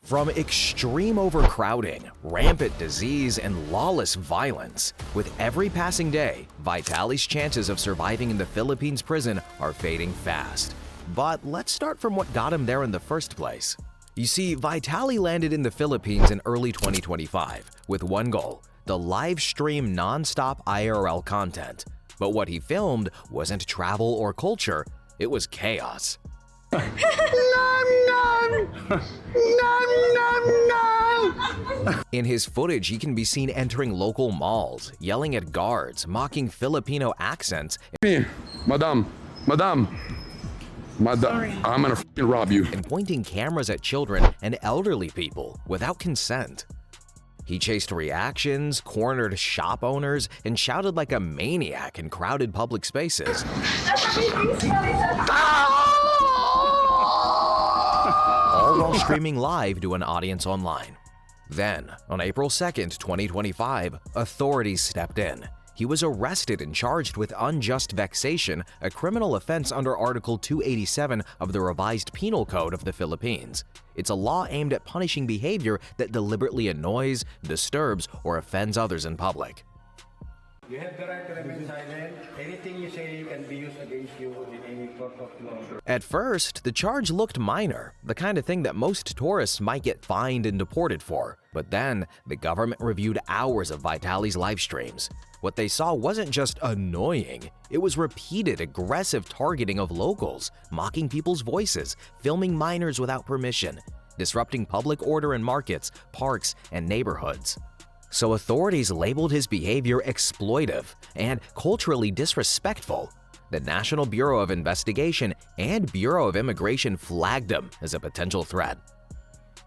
From extreme overcrowding, rampant disease, and lawless violence, with every passing day, Vitaly's chances of surviving in the Philippines prison are fading fast. But let's start from what got him there in the first place. You see, Vitaly landed in the Philippines in early 2025 with one goal: to live stream non-stop IRL content. But what he filmed wasn't travel or culture, it was chaos. In his footage, he can be seen entering local malls, yelling at guards, mocking Filipino accents, Madam, I'm gonna f***ing rob you, and pointing cameras at children and elderly people without consent. He chased reactions, cornered shop owners, and shouted like a maniac in crowded public spaces. All while streaming live to an audience online. Then, on April 2nd, 2025, authorities stepped in. He was arrested and charged with unjust vexation, a criminal offense under Article 287 of the Revised Penal Code of the Philippines. It's a law aimed at punishing behavior that deliberately annoys, disturbs, or offends others in public. You have the right to remain silent. Anything you say can be used against you in any court of law. At first, the charge looked minor, the kind of thing that most tourists might get fined and deported for. But then, the government reviewed hours of Vitaly's live streams. What they saw wasn't just annoying, it was repeated aggressive targeting of locals, mocking people's voices, filming minors without permission, disrupting public order in markets, parks, and neighborhoods. So authorities labeled his behavior exploitive and culturally disrespectful. The National Bureau of Investigation and Bureau of Immigration flagged him as a potential threat.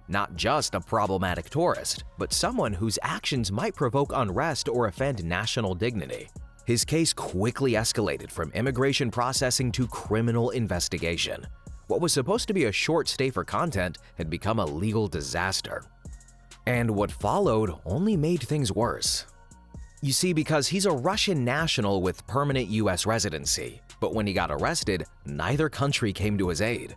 Not just a problematic tourist, but someone whose actions might provoke unrest or offend national dignity. His case quickly escalated from immigration processing to criminal investigation. What was supposed to be a short stay for content had become a legal disaster. And what followed only made things worse. You see, because he's a Russian national with permanent US residency, but when he got arrested, neither country came to his aid.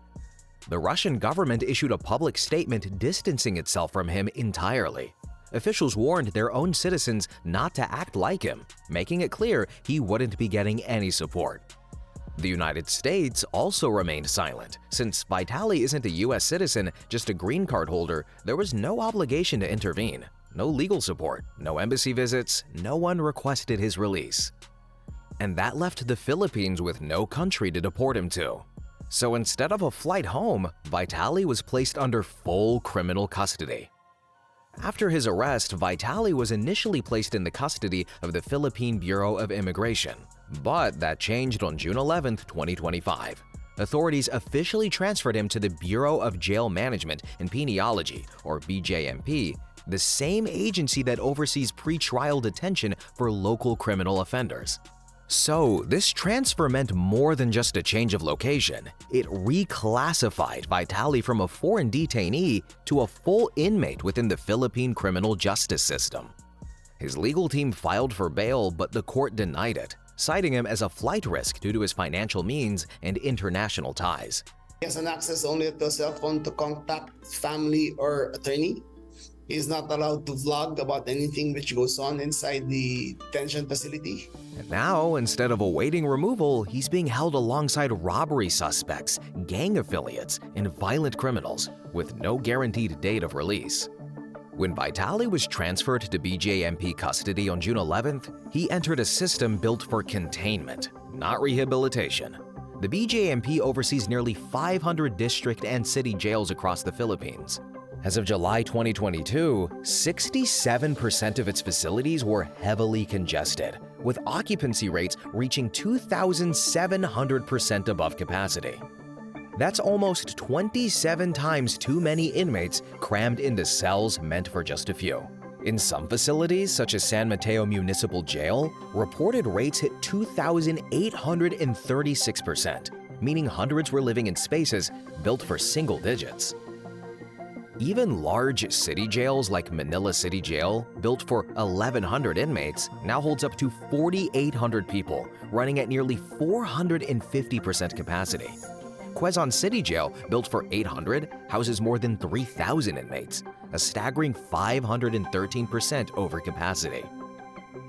The Russian government issued a public statement distancing itself from him entirely. Officials warned their own citizens not to act like him, making it clear he wouldn't be getting any support. The United States also remained silent. Since Vitaly isn't a US citizen, just a green card holder, there was no obligation to intervene. No legal support, no embassy visits, no one requested his release. And that left the Philippines with no country to deport him to. So instead of a flight home, Vitaly was placed under full criminal custody. After his arrest, Vitaly was initially placed in the custody of the Philippine Bureau of Immigration. But that changed on June 11, 2025. Authorities officially transferred him to the Bureau of Jail Management and Penology, or BJMP, the same agency that oversees pre-trial detention for local criminal offenders. So, this transfer meant more than just a change of location. It reclassified Vitaly from a foreign detainee to a full inmate within the Philippine criminal justice system. His legal team filed for bail, but the court denied it, citing him as a flight risk due to his financial means and international ties. He has an access only to a cell phone to contact family or attorney. He is not allowed to vlog about anything which goes on inside the detention facility. And now, instead of awaiting removal, he's being held alongside robbery suspects, gang affiliates, and violent criminals, with no guaranteed date of release. When Vitaly was transferred to BJMP custody on June 11th, he entered a system built for containment, not rehabilitation. The BJMP oversees nearly 500 district and city jails across the Philippines. As of July 2022, 67% of its facilities were heavily congested, with occupancy rates reaching 2,700% above capacity. That's almost 27 times too many inmates crammed into cells meant for just a few. In some facilities, such as San Mateo Municipal Jail, reported rates hit 2,836%, meaning hundreds were living in spaces built for single digits. Even large city jails like Manila City Jail, built for 1,100 inmates, now holds up to 4,800 people, running at nearly 450% capacity. Quezon City Jail, built for 800, houses more than 3,000 inmates, a staggering 513% over capacity.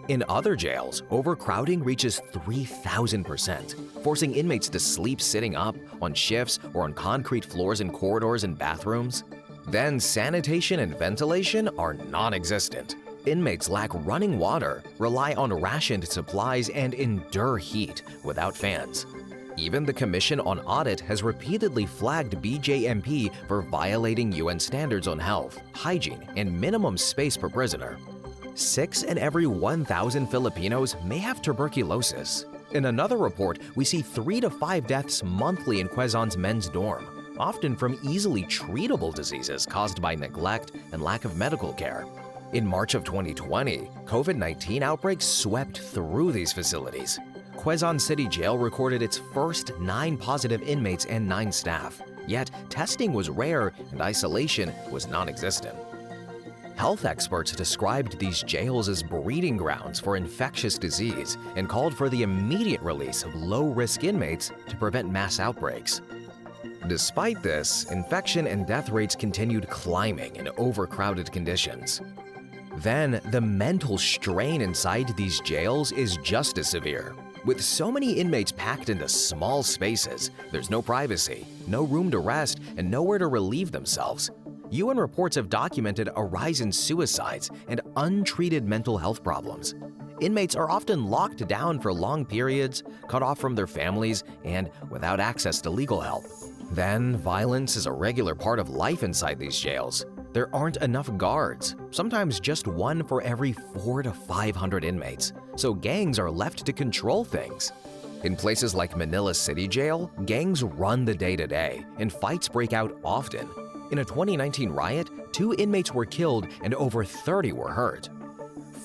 In other jails, overcrowding reaches 3,000%, forcing inmates to sleep sitting up, on shifts, or on concrete floors in corridors and bathrooms. Then sanitation and ventilation are non-existent. Inmates lack running water, rely on rationed supplies, and endure heat without fans. Even the Commission on Audit has repeatedly flagged BJMP for violating UN standards on health, hygiene, and minimum space per prisoner. 6 in every 1,000 Filipinos may have tuberculosis. In another report, we see 3 to 5 deaths monthly in Quezon's men's dorm, often from easily treatable diseases caused by neglect and lack of medical care. In March of 2020, COVID-19 outbreaks swept through these facilities. Quezon City Jail recorded its first 9 positive inmates and 9 staff, yet testing was rare and isolation was non-existent. Health experts described these jails as breeding grounds for infectious disease and called for the immediate release of low-risk inmates to prevent mass outbreaks. Despite this, infection and death rates continued climbing in overcrowded conditions. Then, the mental strain inside these jails is just as severe. With so many inmates packed into small spaces, there's no privacy, no room to rest, and nowhere to relieve themselves. UN reports have documented a rise in suicides and untreated mental health problems. Inmates are often locked down for long periods, cut off from their families, and without access to legal help. Then, violence is a regular part of life inside these jails. There aren't enough guards, sometimes just one for every 400 to 500 inmates, so gangs are left to control things. In places like Manila City Jail, gangs run the day-to-day, and fights break out often. In a 2019 riot, 2 inmates were killed and over 30 were hurt.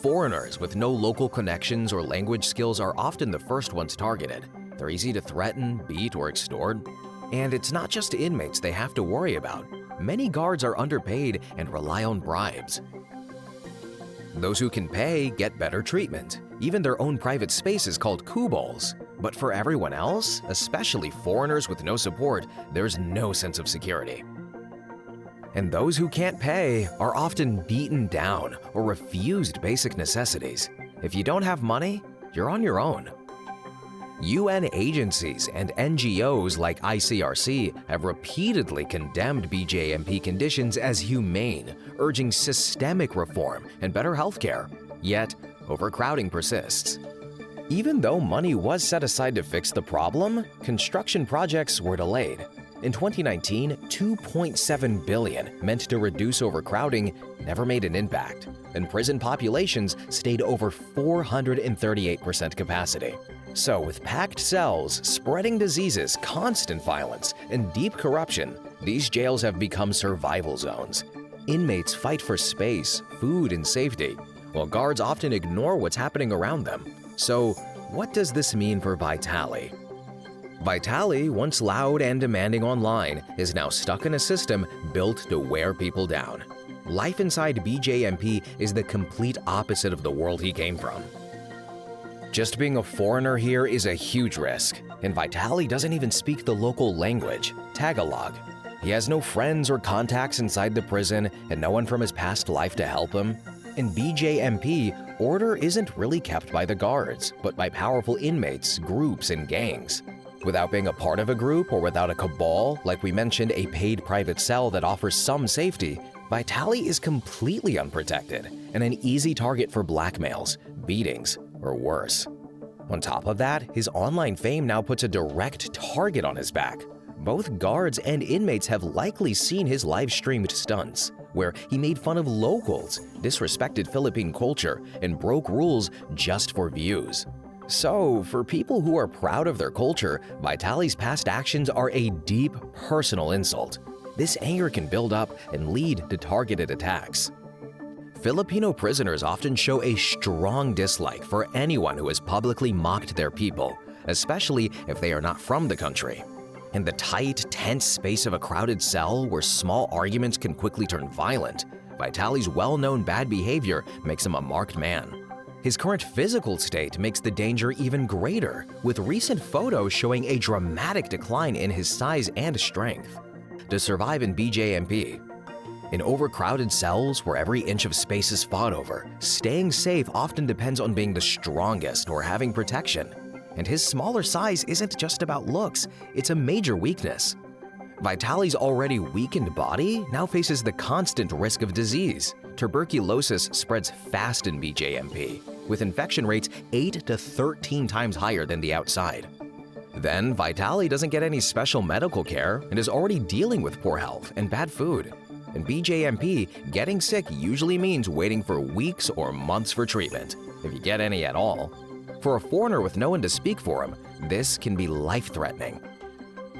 Foreigners with no local connections or language skills are often the first ones targeted. They're easy to threaten, beat, or extort. And it's not just inmates they have to worry about. Many guards are underpaid and rely on bribes. Those who can pay get better treatment. Even their own private space is called kubols. But for everyone else, especially foreigners with no support, there's no sense of security. And those who can't pay are often beaten down or refused basic necessities. If you don't have money, you're on your own. UN agencies and NGOs like ICRC have repeatedly condemned BJMP conditions as humane, urging systemic reform and better healthcare. Yet, overcrowding persists. Even though money was set aside to fix the problem, construction projects were delayed. In 2019, $2.7 billion meant to reduce overcrowding never made an impact, and prison populations stayed over 438% capacity. So with packed cells, spreading diseases, constant violence, and deep corruption, these jails have become survival zones. Inmates fight for space, food, and safety, while guards often ignore what's happening around them. So what does this mean for Vitaly? Vitaly, once loud and demanding online, is now stuck in a system built to wear people down. Life inside BJMP is the complete opposite of the world he came from. Just being a foreigner here is a huge risk, and Vitaly doesn't even speak the local language, Tagalog. He has no friends or contacts inside the prison and no one from his past life to help him. In BJMP, order isn't really kept by the guards, but by powerful inmates, groups, and gangs. Without being a part of a group or without a cabal, like we mentioned a paid private cell that offers some safety, Vitaly is completely unprotected and an easy target for blackmails, beatings, or worse. On top of that, his online fame now puts a direct target on his back. Both guards and inmates have likely seen his live-streamed stunts, where he made fun of locals, disrespected Philippine culture, and broke rules just for views. So, for people who are proud of their culture, Vitaly's past actions are a deep personal insult. This anger can build up and lead to targeted attacks. Filipino prisoners often show a strong dislike for anyone who has publicly mocked their people, especially if they are not from the country. In the tight, tense space of a crowded cell where small arguments can quickly turn violent, Vitaly's well-known bad behavior makes him a marked man. His current physical state makes the danger even greater, with recent photos showing a dramatic decline in his size and strength. To survive in BJMP, in overcrowded cells where every inch of space is fought over, staying safe often depends on being the strongest or having protection. And his smaller size isn't just about looks, it's a major weakness. Vitaly's already weakened body now faces the constant risk of disease. Tuberculosis spreads fast in BJMP, with infection rates 8 to 13 times higher than the outside. Then, Vitaly doesn't get any special medical care and is already dealing with poor health and bad food. In BJMP, getting sick usually means waiting for weeks or months for treatment, if you get any at all. For a foreigner with no one to speak for him, this can be life-threatening.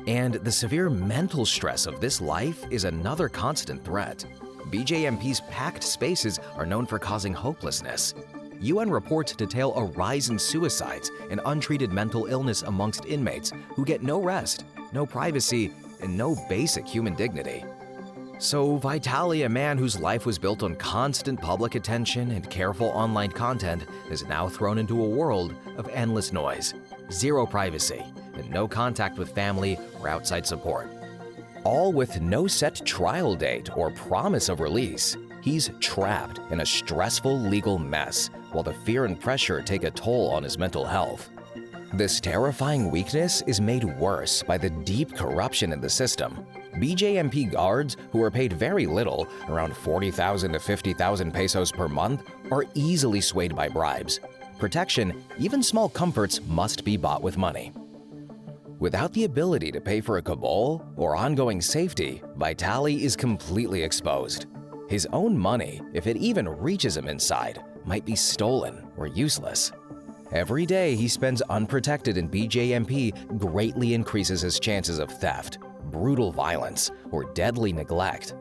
And the severe mental stress of this life is another constant threat. BJMP's packed spaces are known for causing hopelessness. UN reports detail a rise in suicides and untreated mental illness amongst inmates who get no rest, no privacy, and no basic human dignity. So Vitaly, a man whose life was built on constant public attention and careful online content, is now thrown into a world of endless noise, zero privacy, and no contact with family or outside support. All with no set trial date or promise of release. He's trapped in a stressful legal mess, while the fear and pressure take a toll on his mental health. This terrifying weakness is made worse by the deep corruption in the system. BJMP guards, who are paid very little, around 40,000 to 50,000 pesos per month, are easily swayed by bribes. Protection, even small comforts, must be bought with money. Without the ability to pay for a cabal or ongoing safety, Vitaly is completely exposed. His own money, if it even reaches him inside, might be stolen or useless. Every day he spends unprotected in BJMP greatly increases his chances of theft, brutal violence, or deadly neglect.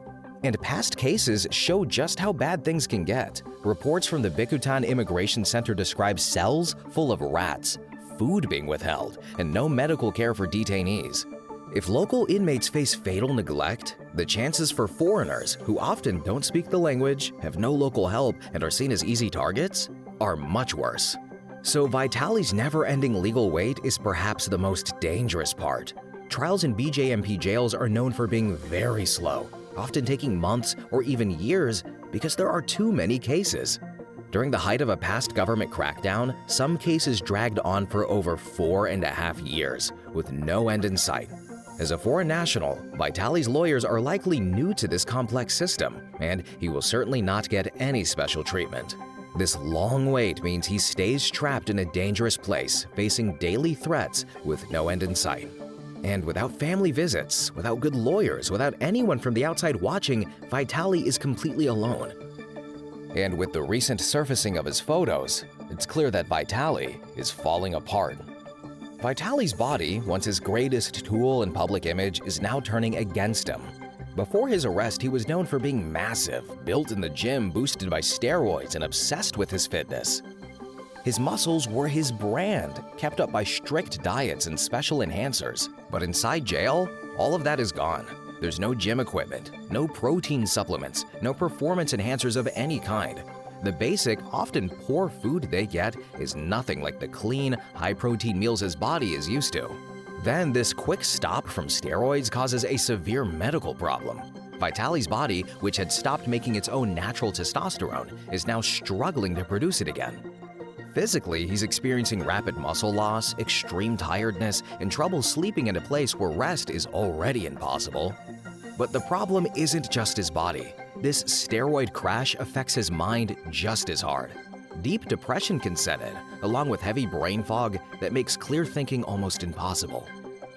And past cases show just how bad things can get. Reports from the Bicutan Immigration Center describe cells full of rats, food being withheld, and no medical care for detainees. If local inmates face fatal neglect, the chances for foreigners, who often don't speak the language, have no local help, and are seen as easy targets, are much worse. So Vitaly's never-ending legal wait is perhaps the most dangerous part. Trials in BJMP jails are known for being very slow, often taking months or even years because there are too many cases. During the height of a past government crackdown, some cases dragged on for over 4.5 years, with no end in sight. As a foreign national, Vitaly's lawyers are likely new to this complex system, and he will certainly not get any special treatment. This long wait means he stays trapped in a dangerous place, facing daily threats with no end in sight. And without family visits, without good lawyers, without anyone from the outside watching, Vitaly is completely alone. And with the recent surfacing of his photos, it's clear that Vitaly is falling apart. Vitaly's body, once his greatest tool in public image, is now turning against him. Before his arrest, he was known for being massive, built in the gym, boosted by steroids, and obsessed with his fitness. His muscles were his brand, kept up by strict diets and special enhancers. But inside jail, all of that is gone. There's no gym equipment, no protein supplements, no performance enhancers of any kind. The basic, often poor food they get is nothing like the clean, high-protein meals his body is used to. Then this quick stop from steroids causes a severe medical problem. Vitaly's body, which had stopped making its own natural testosterone, is now struggling to produce it again. Physically, he's experiencing rapid muscle loss, extreme tiredness, and trouble sleeping in a place where rest is already impossible. But the problem isn't just his body. This steroid crash affects his mind just as hard. Deep depression can set in, along with heavy brain fog that makes clear thinking almost impossible.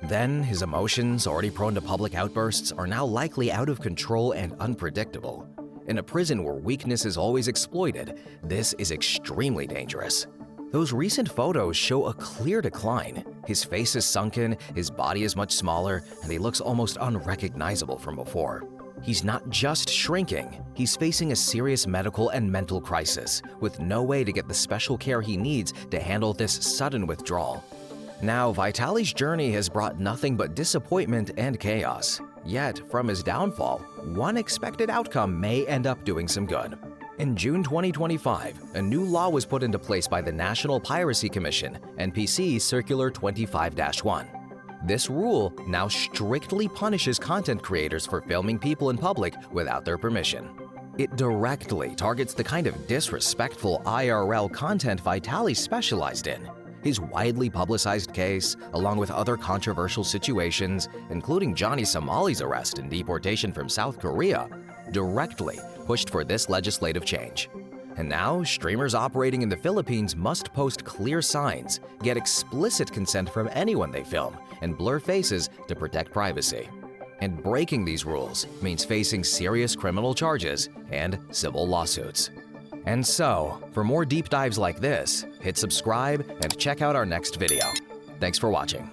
Then, his emotions, already prone to public outbursts, are now likely out of control and unpredictable. In a prison where weakness is always exploited, this is extremely dangerous. Those recent photos show a clear decline. His face is sunken, his body is much smaller, and he looks almost unrecognizable from before. He's not just shrinking, he's facing a serious medical and mental crisis, with no way to get the special care he needs to handle this sudden withdrawal. Now, Vitaly's journey has brought nothing but disappointment and chaos. Yet, from his downfall, one expected outcome may end up doing some good. In June 2025, a new law was put into place by the National Piracy Commission, NPC Circular 25-1. This rule now strictly punishes content creators for filming people in public without their permission. It directly targets the kind of disrespectful IRL content Vitaly specialized in. His widely publicized case, along with other controversial situations, including Johnny Somali's arrest and deportation from South Korea, directly pushed for this legislative change. And now, streamers operating in the Philippines must post clear signs, get explicit consent from anyone they film, and blur faces to protect privacy. And breaking these rules means facing serious criminal charges and civil lawsuits. And so, for more deep dives like this, hit subscribe and check out our next video. Thanks for watching.